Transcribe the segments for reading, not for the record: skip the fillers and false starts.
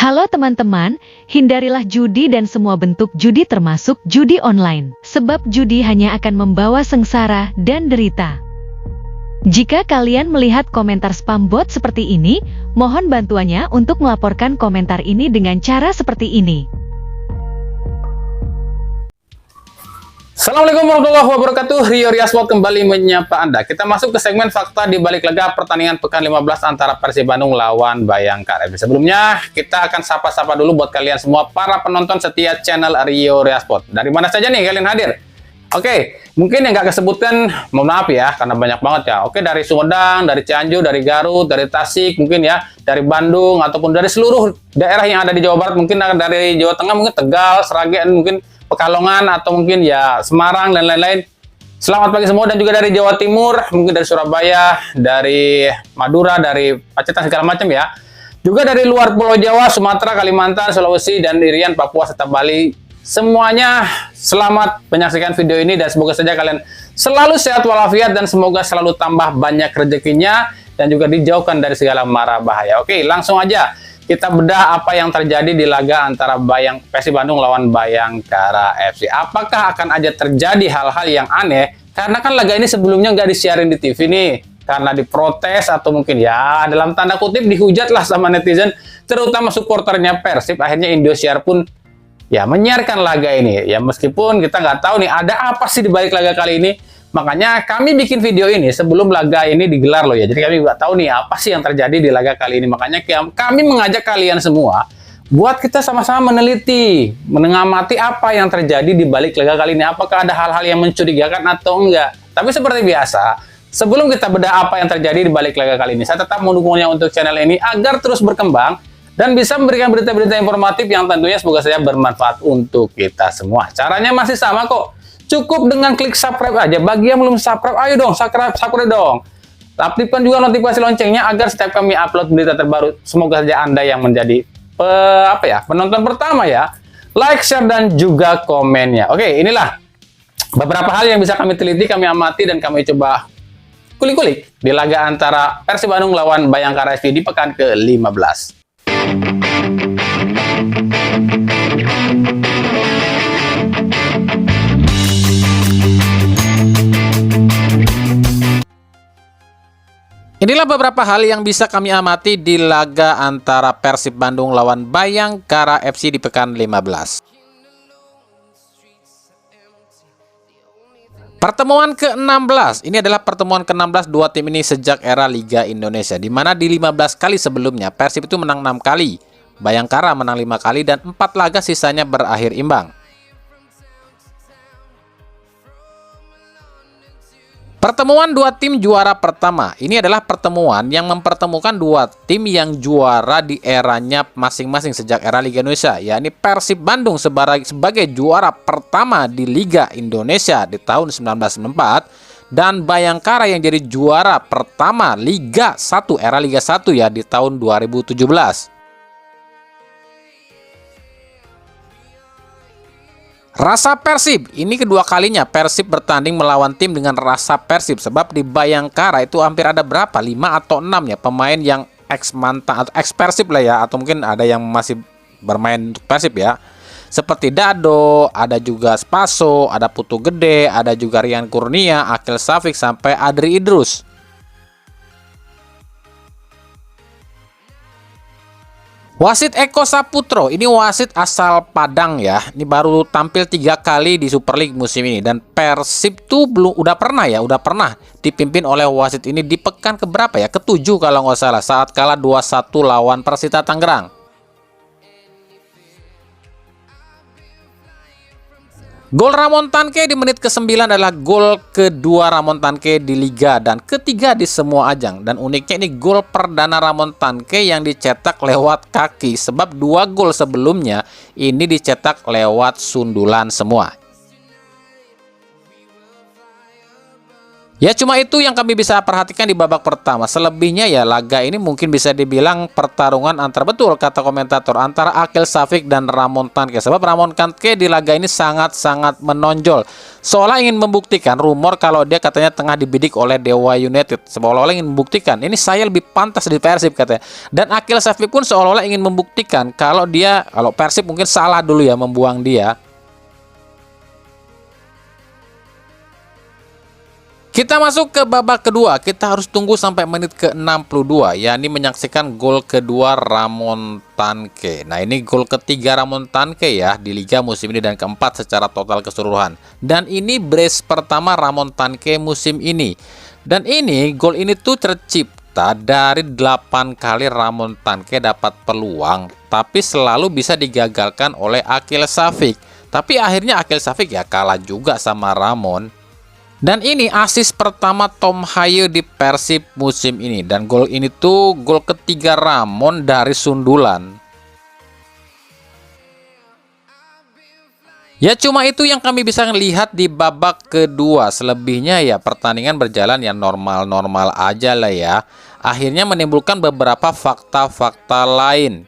Halo teman-teman, hindarilah judi dan semua bentuk judi termasuk judi online. Sebab judi hanya akan membawa sengsara dan derita. Jika kalian melihat komentar spam bot seperti ini, mohon bantuannya untuk melaporkan komentar ini dengan cara seperti ini. Assalamualaikum warahmatullahi wabarakatuh. Rio Riasport kembali menyapa Anda. Kita masuk ke segmen fakta di balik laga pertandingan pekan 15 antara Persib Bandung lawan Bayangkara. Sebelumnya kita akan sapa-sapa dulu buat kalian semua para penonton setia channel Rio Riasport. Dari mana saja nih kalian hadir? Oke, mungkin yang nggak kesebutkan, mohon maaf ya, karena banyak banget ya. Oke, dari Sumedang, dari Cianjur, dari Garut, dari Tasik, mungkin ya, dari Bandung, ataupun dari seluruh daerah yang ada di Jawa Barat, mungkin dari Jawa Tengah, mungkin Tegal, Sragen, mungkin Pekalongan, atau mungkin ya Semarang, dan lain-lain. Selamat pagi semua, dan juga dari Jawa Timur, mungkin dari Surabaya, dari Madura, dari Pacitan, segala macam ya. Juga dari luar Pulau Jawa, Sumatera, Kalimantan, Sulawesi, dan Irian, Papua, serta Bali. Semuanya selamat menyaksikan video ini, dan semoga saja kalian selalu sehat walafiat, dan semoga selalu tambah banyak rezekinya, dan juga dijauhkan dari segala mara bahaya. Oke, langsung aja kita bedah apa yang terjadi di laga antara Persib Bandung lawan Bayangkara FC. Apakah akan aja terjadi hal-hal yang aneh? Karena kan laga ini sebelumnya nggak disiarin di TV nih. Karena diprotes atau mungkin ya dalam tanda kutip dihujat lah sama netizen. Terutama supporternya Persib. Akhirnya Indosiar pun ya menyiarkan laga ini. Ya meskipun kita nggak tahu nih ada apa sih di balik laga kali ini. Makanya kami bikin video ini sebelum laga ini digelar loh ya. Jadi kami nggak tahu nih apa sih yang terjadi di laga kali ini. Makanya kami mengajak kalian semua buat kita sama-sama meneliti, mengamati apa yang terjadi di balik laga kali ini. Apakah ada hal-hal yang mencurigakan atau enggak. Tapi seperti biasa, sebelum kita bedah apa yang terjadi di balik laga kali ini, saya tetap mendukungnya untuk channel ini agar terus berkembang dan bisa memberikan berita-berita informatif yang tentunya semoga saja bermanfaat untuk kita semua. Caranya masih sama kok. Cukup dengan klik subscribe aja. Bagi yang belum subscribe, ayo dong subscribe dong. Aktifkan juga notifikasi loncengnya agar setiap kami upload berita terbaru, semoga saja Anda yang menjadi penonton pertama ya. Like, share, dan juga komennya. Oke, inilah beberapa hal yang bisa kami teliti, kami amati, dan kami coba kulik-kulik di laga antara Persib Bandung lawan Bayangkara FC di pekan ke-15. Inilah beberapa hal yang bisa kami amati di laga antara Persib Bandung lawan Bayangkara FC di pekan 15. Pertemuan ke-16, ini adalah pertemuan ke-16 dua tim ini sejak era Liga Indonesia, di mana di 15 kali sebelumnya Persib itu menang 6 kali, Bayangkara menang 5 kali, dan 4 laga sisanya berakhir imbang. Pertemuan dua tim juara pertama, ini adalah pertemuan yang mempertemukan dua tim yang juara di eranya masing-masing sejak era Liga Indonesia, yakni Persib Bandung sebagai juara pertama di Liga Indonesia di tahun 1994 dan Bayangkara yang jadi juara pertama Liga 1 era Liga 1 ya di tahun 2017. Rasa Persib, ini kedua kalinya Persib bertanding melawan tim dengan rasa Persib. Sebab di Bayangkara itu hampir ada berapa? 5 atau 6 ya pemain yang ex-mantan atau ex-Persib lah ya. Atau mungkin ada yang masih bermain untuk Persib ya. Seperti Dado, ada juga Spaso, ada Putu Gede, ada juga Rian Kurnia, Akil Safik, sampai Adri Idrus. Wasit Eko Saputro, ini wasit asal Padang ya. Ini baru tampil 3 kali di Super League musim ini. Dan Persib tuh udah pernah dipimpin oleh wasit ini di pekan keberapa ya? Ke-7 kalau nggak salah, saat kalah 2-1 lawan Persita Tangerang. Gol Ramon Tanke di menit ke-9 adalah gol kedua Ramon Tanke di Liga dan ketiga di semua ajang. Dan uniknya ini gol perdana Ramon Tanke yang dicetak lewat kaki. Sebab 2 gol sebelumnya ini dicetak lewat sundulan semua. Ya cuma itu yang kami bisa perhatikan di babak pertama. Selebihnya ya laga ini mungkin bisa dibilang pertarungan antara, betul kata komentator, antara Akil Safik dan Ramon Tanke. Sebab Ramon Tanke di laga ini sangat-sangat menonjol. Seolah ingin membuktikan, rumor kalau dia katanya tengah dibidik oleh Dewa United. Seolah-olah ingin membuktikan, ini saya lebih pantas di Persib katanya. Dan Akil Safik pun seolah-olah ingin membuktikan kalau Persib mungkin salah dulu ya membuang dia. Kita masuk ke babak kedua, kita harus tunggu sampai menit ke-62, yakni menyaksikan gol kedua Ramon Tanke. Nah ini gol ketiga Ramon Tanke ya di Liga musim ini dan keempat secara total keseluruhan. Dan ini brace pertama Ramon Tanke musim ini. Dan ini gol ini tuh tercipta dari 8 kali Ramon Tanke dapat peluang, tapi selalu bisa digagalkan oleh Akil Safik. Tapi akhirnya Akil Safik ya kalah juga sama Ramon. Dan ini assist pertama Tom Haye di Persib musim ini. Dan gol ini tuh gol ketiga Ramon dari sundulan. Ya cuma itu yang kami bisa lihat di babak kedua. Selebihnya ya pertandingan berjalan ya normal-normal aja lah ya. Akhirnya menimbulkan beberapa fakta-fakta lain.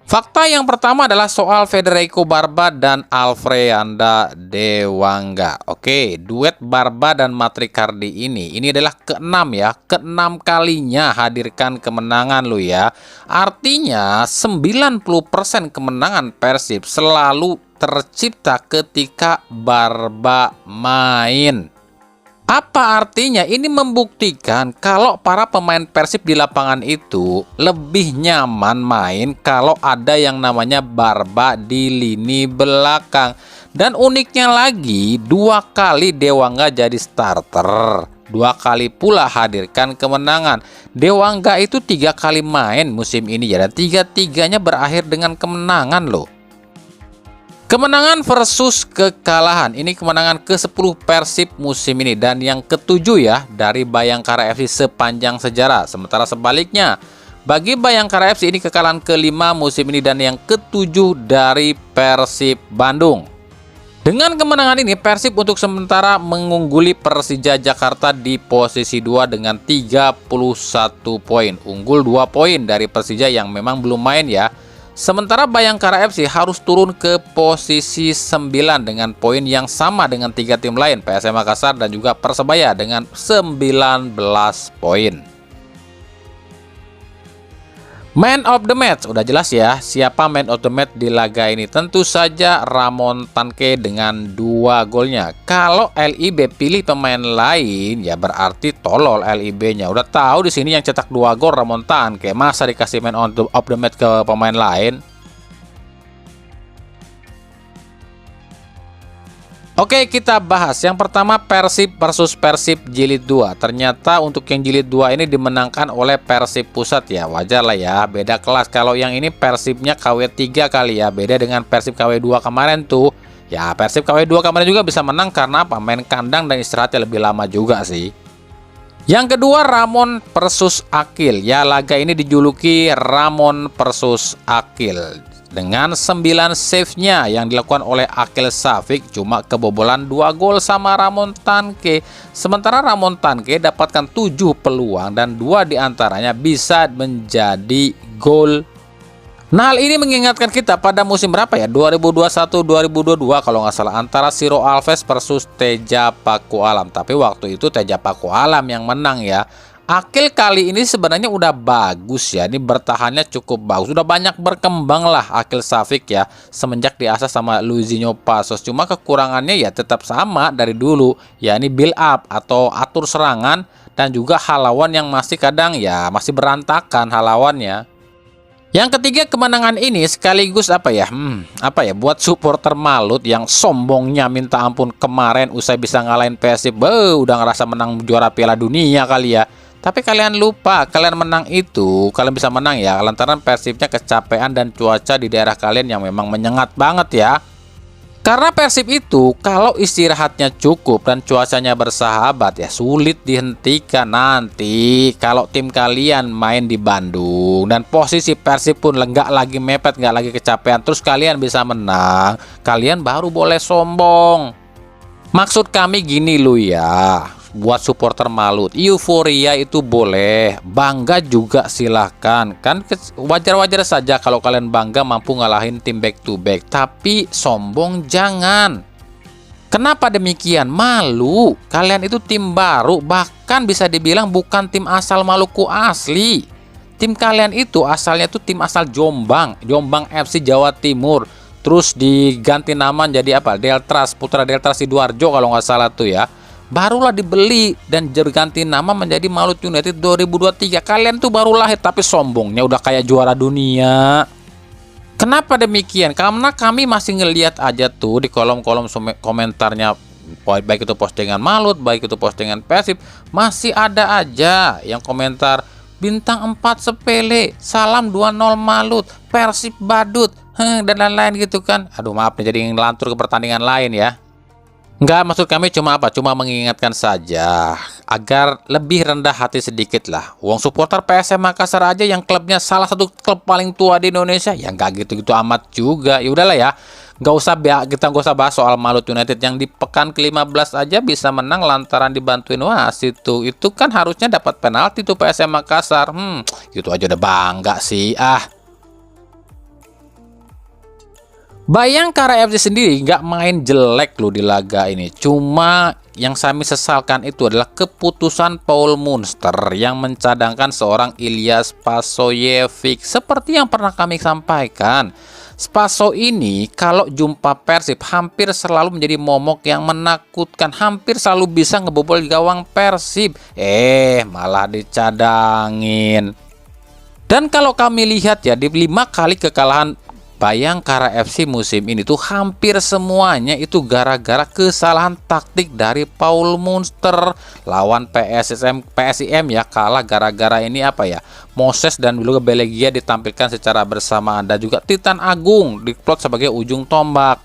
Fakta yang pertama adalah soal Federico Barba dan Alfreanda Dewangga. Oke, duet Barba dan Matricardi ini adalah keenam ya, keenam kalinya hadirkan kemenangan lo ya. Artinya 90% kemenangan Persib selalu tercipta ketika Barba main. Apa artinya? Ini membuktikan kalau para pemain Persib di lapangan itu lebih nyaman main kalau ada yang namanya Barba di lini belakang. Dan uniknya lagi, 2 kali Dewangga jadi starter, 2 kali pula hadirkan kemenangan. Dewangga itu 3 kali main musim ini ya, dan 3-3-nya berakhir dengan kemenangan loh. Kemenangan versus kekalahan. Ini kemenangan ke-10 Persib musim ini dan yang ke-7 ya dari Bayangkara FC sepanjang sejarah. Sementara sebaliknya, bagi Bayangkara FC ini kekalahan ke-5 musim ini dan yang ke-7 dari Persib Bandung. Dengan kemenangan ini, Persib untuk sementara mengungguli Persija Jakarta di posisi 2 dengan 31 poin. Unggul 2 poin dari Persija yang memang belum main ya. Sementara Bayangkara FC harus turun ke posisi 9 dengan poin yang sama dengan 3 tim lain, PSM Makassar dan juga Persebaya dengan 19 poin. Man of the match, udah jelas ya siapa man of the match di laga ini. Tentu saja Ramon Tanke dengan 2 golnya. Kalau LIB pilih pemain lain ya berarti tolol LIB-nya. Udah tahu di sini yang cetak 2 gol Ramon Tanke, masa dikasih man of the match ke pemain lain? Oke, kita bahas. Yang pertama Persib versus Persib Jilid 2. Ternyata untuk yang Jilid 2 ini dimenangkan oleh Persib Pusat ya. Wajar lah ya, beda kelas. Kalau yang ini Persibnya KW 3 kali ya. Beda dengan Persib KW 2 kemarin tuh. Ya, Persib KW 2 kemarin juga bisa menang karena apa? Main kandang dan istirahatnya lebih lama juga sih. Yang kedua Ramon versus Akil. Ya, laga ini dijuluki Ramon versus Akil. Dengan 9 save-nya yang dilakukan oleh Akil Safik, cuma kebobolan 2 gol sama Ramon Tanke. Sementara Ramon Tanke dapatkan 7 peluang dan 2 diantaranya bisa menjadi gol. Nah, hal ini mengingatkan kita pada musim berapa ya? 2021-2022 kalau nggak salah, antara Siro Alves versus Teja Paku Alam. Tapi waktu itu Teja Paku Alam yang menang ya. Akil kali ini sebenarnya udah bagus ya, ini bertahannya cukup bagus, udah banyak berkembang lah Akil Safik ya semenjak diasah sama Luizinho Passos. Cuma kekurangannya ya tetap sama dari dulu, ya ini build up atau atur serangan dan juga halawan yang masih kadang ya masih berantakan halawannya. Yang ketiga, kemenangan ini sekaligus apa ya buat supporter Malut yang sombongnya minta ampun kemarin usai bisa ngalahin Persib, udah ngerasa menang juara Piala Dunia kali ya. Tapi kalian lupa, kalian menang itu, kalian bisa menang ya lantaran Persibnya kecapean dan cuaca di daerah kalian yang memang menyengat banget ya. Karena Persib itu kalau istirahatnya cukup dan cuacanya bersahabat ya sulit dihentikan nanti kalau tim kalian main di Bandung dan posisi Persib pun nggak lagi mepet, nggak lagi kecapean, terus kalian bisa menang, kalian baru boleh sombong. Maksud kami gini lu ya, buat supporter Malut. Euforia itu boleh, bangga juga silahkan. Kan wajar-wajar saja kalau kalian bangga mampu ngalahin tim back to back. Tapi sombong jangan. Kenapa demikian? Malu. Kalian itu tim baru, bahkan bisa dibilang bukan tim asal Maluku asli. Tim kalian itu asalnya itu tim asal Jombang, Jombang FC Jawa Timur. Terus diganti nama jadi apa? Deltras, Putra Deltras Sidoarjo kalau nggak salah tuh ya. Barulah dibeli dan berganti nama menjadi Malut United 2023. Kalian tuh baru lahir tapi sombongnya udah kayak juara dunia. Kenapa demikian? Karena kami masih ngelihat aja tuh di kolom-kolom komentarnya, baik itu postingan Malut, baik itu postingan Persib, masih ada aja yang komentar bintang 4 sepele, salam 2-0 Malut, Persib badut, dan lain-lain gitu kan. Aduh maaf nih jadi ngelantur ke pertandingan lain ya. Enggak, maksud kami cuma apa? Cuma mengingatkan saja agar lebih rendah hati sedikit lah. Uang supporter PSM Makassar aja yang klubnya salah satu klub paling tua di Indonesia, ya nggak gitu-gitu amat juga. Ya udahlah ya, kita nggak usah bahas soal Malut United yang di pekan ke-15 aja bisa menang lantaran dibantuin wasit tuh. Itu kan harusnya dapat penalti tuh PSM Makassar. Gitu aja udah bangga sih Bayangkara FC sendiri nggak main jelek loh di laga ini. Cuma yang kami sesalkan itu adalah keputusan Paul Munster yang mencadangkan seorang Ilyas Pasojevic. Seperti yang pernah kami sampaikan, Spaso ini kalau jumpa Persib hampir selalu menjadi momok yang menakutkan. Hampir selalu bisa ngebobol gawang Persib. Malah dicadangin. Dan kalau kami lihat ya, di 5 kali kekalahan Bayangkara FC musim ini tuh hampir semuanya itu gara-gara kesalahan taktik dari Paul Munster. Lawan PSIM ya kalah gara-gara ini apa ya, Moses dan juga Belegia ditampilkan secara bersamaan dan juga Titan Agung diplot sebagai ujung tombak.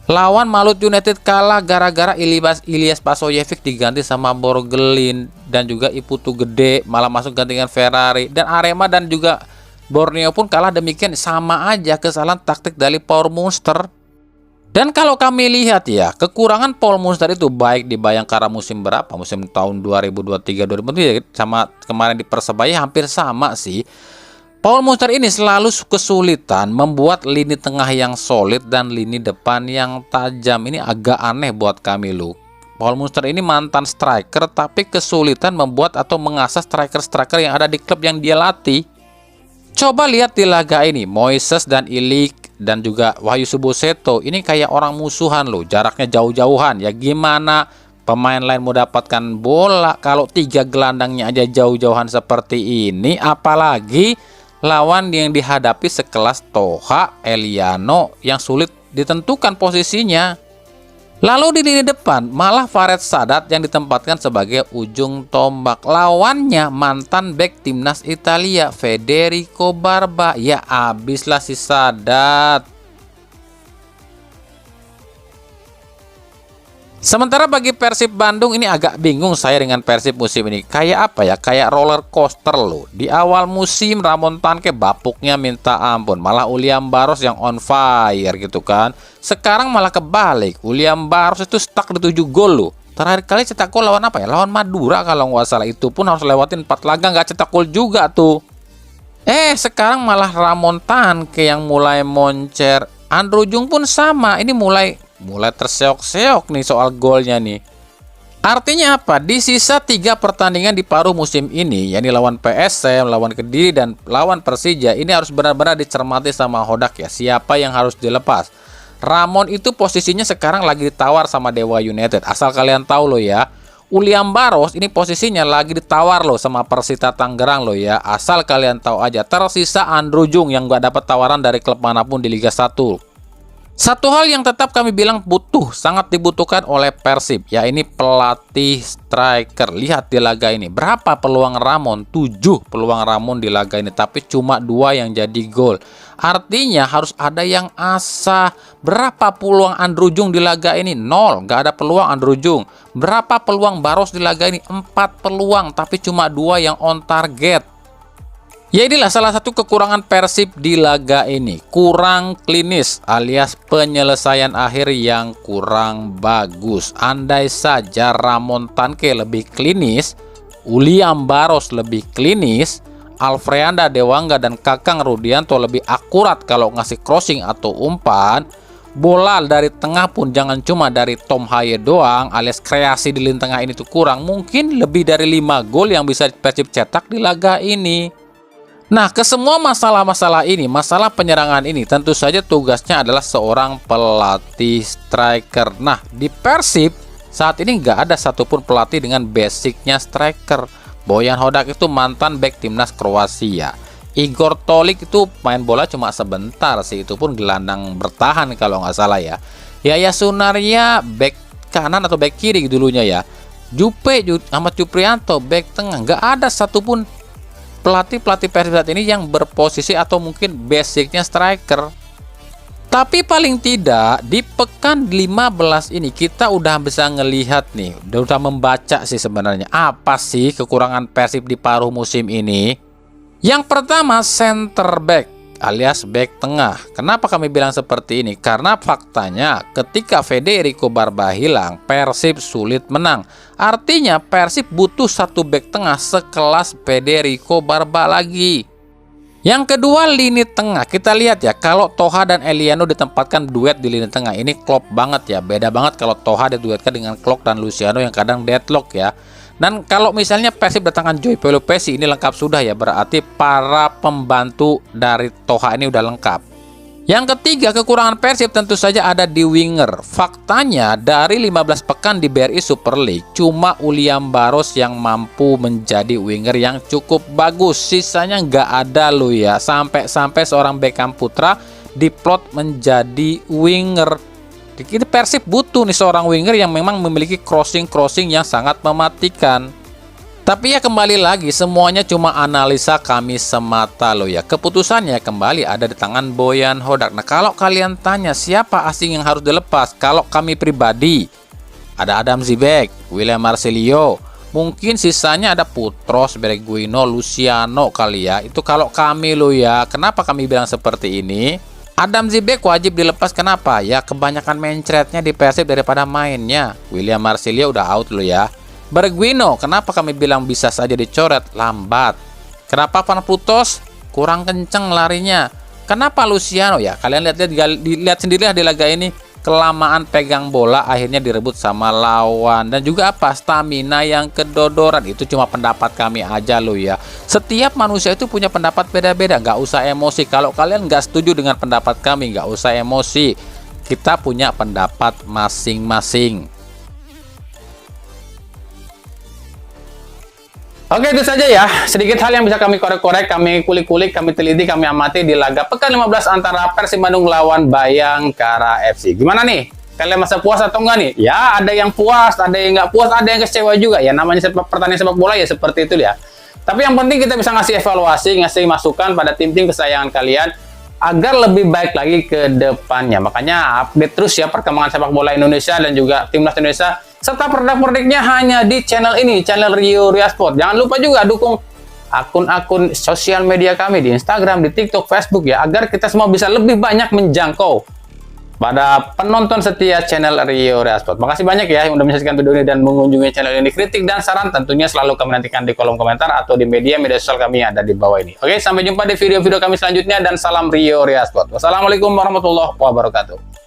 Lawan Malut United kalah gara-gara Ilyas Pasojevic diganti sama Borgelin dan juga Iputu Gede malah masuk gantian Ferrari. Dan Arema dan juga Borneo pun kalah demikian, sama aja kesalahan taktik dari Paul Munster. Dan kalau kami lihat ya, kekurangan Paul Munster itu baik di Bayangkara musim berapa? Musim tahun 2023-2024 sama kemarin di Persebaya hampir sama sih. Paul Munster ini selalu kesulitan membuat lini tengah yang solid dan lini depan yang tajam. Ini agak aneh buat kami loh. Paul Munster ini mantan striker tapi kesulitan membuat atau mengasah striker-striker yang ada di klub yang dia latih. Coba lihat di laga ini, Moises dan Ilik dan juga Wahyu Suboseto ini kayak orang musuhan loh, jaraknya jauh-jauhan. Ya gimana pemain lain mau dapatkan bola kalau 3 gelandangnya aja jauh-jauhan seperti ini, apalagi lawan yang dihadapi sekelas Toha, Eliano yang sulit ditentukan posisinya. Lalu di lini depan malah Farid Sadat yang ditempatkan sebagai ujung tombak. Lawannya mantan bek timnas Italia Federico Barba. Ya abislah si Sadat. Sementara bagi Persib Bandung ini agak bingung saya dengan Persib musim ini. Kayak apa ya? Kayak roller coaster loh. Di awal musim Ramon Tanke bapuknya minta ampun. Malah Uliam Baros yang on fire gitu kan. Sekarang malah kebalik. Uliam Baros itu stuck di 7 gol loh. Terakhir kali cetak gol lawan apa ya? Lawan Madura kalau nggak salah. Itu pun harus lewatin 4 laga nggak cetak gol juga tuh. Sekarang malah Ramon Tanke yang mulai moncer. Andrew Jung pun sama. Ini mulai terseok-seok nih soal golnya nih. Artinya apa? Di sisa 3 pertandingan di paruh musim ini, yakni lawan PSM, lawan Kediri, dan lawan Persija, ini harus benar-benar dicermati sama Hodak ya. Siapa yang harus dilepas? Ramon itu posisinya sekarang lagi ditawar sama Dewa United. Asal kalian tahu loh ya. Uliam Baros ini posisinya lagi ditawar loh sama Persita Tangerang loh ya. Asal kalian tahu aja. Tersisa Andrew Jung yang gak dapat tawaran dari klub manapun di Liga 1. Satu hal yang tetap kami bilang sangat dibutuhkan oleh Persib, ya ini pelatih striker. Lihat di laga ini, berapa peluang Ramon? 7 peluang Ramon di laga ini, tapi cuma 2 yang jadi gol. Artinya harus ada yang asah. Berapa peluang Andrew Jung di laga ini? 0, nggak ada peluang Andrew Jung. Berapa peluang Baros di laga ini? 4 peluang, tapi cuma 2 yang on target. Ya inilah salah satu kekurangan Persib di laga ini, kurang klinis alias penyelesaian akhir yang kurang bagus. Andai saja Ramon Tanque lebih klinis, Uliam Baros lebih klinis, Alfreanda Dewangga dan Kakang Rudianto lebih akurat kalau ngasih crossing atau umpan, bola dari tengah pun jangan cuma dari Tom Haye doang alias kreasi di lini tengah ini tuh kurang, mungkin lebih dari 5 gol yang bisa Persib cetak di laga ini. Nah, ke semua masalah-masalah ini, masalah penyerangan ini, tentu saja tugasnya adalah seorang pelatih striker. Nah, di Persib saat ini nggak ada satupun pelatih dengan basicnya striker. Bojan Hodak itu mantan bek timnas Kroasia. Igor Tolik itu main bola cuma sebentar sih, itu pun gelandang bertahan kalau nggak salah ya. Yaya Sunaria bek kanan atau bek kiri dulunya ya. Ahmad Juprianto bek tengah, nggak ada satupun pelatih Persib saat ini yang berposisi atau mungkin basicnya striker. Tapi paling tidak di pekan 15 ini kita udah bisa ngelihat nih, udah membaca sih sebenarnya apa sih kekurangan Persib di paruh musim ini. Yang pertama, center back alias back tengah. Kenapa kami bilang seperti ini? Karena faktanya ketika Federico Barba hilang, Persib sulit menang. Artinya Persib butuh satu back tengah sekelas Federico Barba lagi. Yang kedua, lini tengah. Kita lihat ya, kalau Toha dan Eliano ditempatkan duet di lini tengah ini klop banget ya. Beda banget kalau Toha diduetkan dengan Klok dan Luciano yang kadang deadlock ya. Dan kalau misalnya Persib datangkan Joy Pelupesi, ini lengkap sudah ya, berarti para pembantu dari Toha ini udah lengkap. Yang ketiga, kekurangan Persib tentu saja ada di winger. Faktanya dari 15 pekan di BRI Super League, cuma Uliam Baros yang mampu menjadi winger yang cukup bagus. Sisanya nggak ada loh ya, sampai seorang Beckham Putra diplot menjadi winger. Kita Persib butuh nih seorang winger yang memang memiliki crossing yang sangat mematikan. Tapi ya kembali lagi, semuanya cuma analisa kami semata loh ya. Keputusannya kembali ada di tangan Bojan Hodak. Nah, kalau kalian tanya siapa asing yang harus dilepas, kalau kami pribadi ada Adam Zibek, William Marcelio, mungkin sisanya ada Putros, Berguino, Luciano kali ya. Itu kalau kami loh ya. Kenapa kami bilang seperti ini? Adam Zibek wajib dilepas, kenapa? Ya kebanyakan mencretnya di Persib daripada mainnya. William Marcelio udah out loh ya. Berguino, kenapa kami bilang bisa saja dicoret? Lambat. Kenapa Van Putos? Kurang kenceng larinya. Kenapa Luciano? Ya kalian lihat sendirilah di laga ini, kelamaan pegang bola akhirnya direbut sama lawan. Dan juga apa? Stamina yang kedodoran. Itu cuma pendapat kami aja loh ya. Setiap manusia itu punya pendapat beda-beda, nggak usah emosi. Kalau kalian nggak setuju dengan pendapat kami, nggak usah emosi. Kita punya pendapat masing-masing. Oke, itu saja ya. Sedikit hal yang bisa kami korek-korek, kami kulik-kulik, kami teliti, kami amati di laga pekan 15 antara Persib Bandung lawan Bayangkara FC. Gimana nih? Kalian masa puas atau enggak nih? Ya, ada yang puas, ada yang nggak puas, ada yang kecewa juga. Ya, namanya pertandingan sepak bola ya seperti itu ya. Tapi yang penting kita bisa ngasih evaluasi, ngasih masukan pada tim-tim kesayangan kalian agar lebih baik lagi ke depannya. Makanya update terus ya perkembangan sepak bola Indonesia dan juga timnas Indonesia serta perdak-perdiknya hanya di channel ini, channel Rio Sport. Jangan lupa juga dukung akun-akun sosial media kami di Instagram, di TikTok, Facebook ya, agar kita semua bisa lebih banyak menjangkau pada penonton setia channel Rio Sport. Makasih banyak ya yang udah menyaksikan video ini dan mengunjungi channel ini. Kritik dan saran tentunya selalu kami nantikan di kolom komentar atau di media sosial kami yang ada di bawah ini. Oke, sampai jumpa di video-video kami selanjutnya dan salam Rio Sport. Wassalamualaikum warahmatullahi wabarakatuh.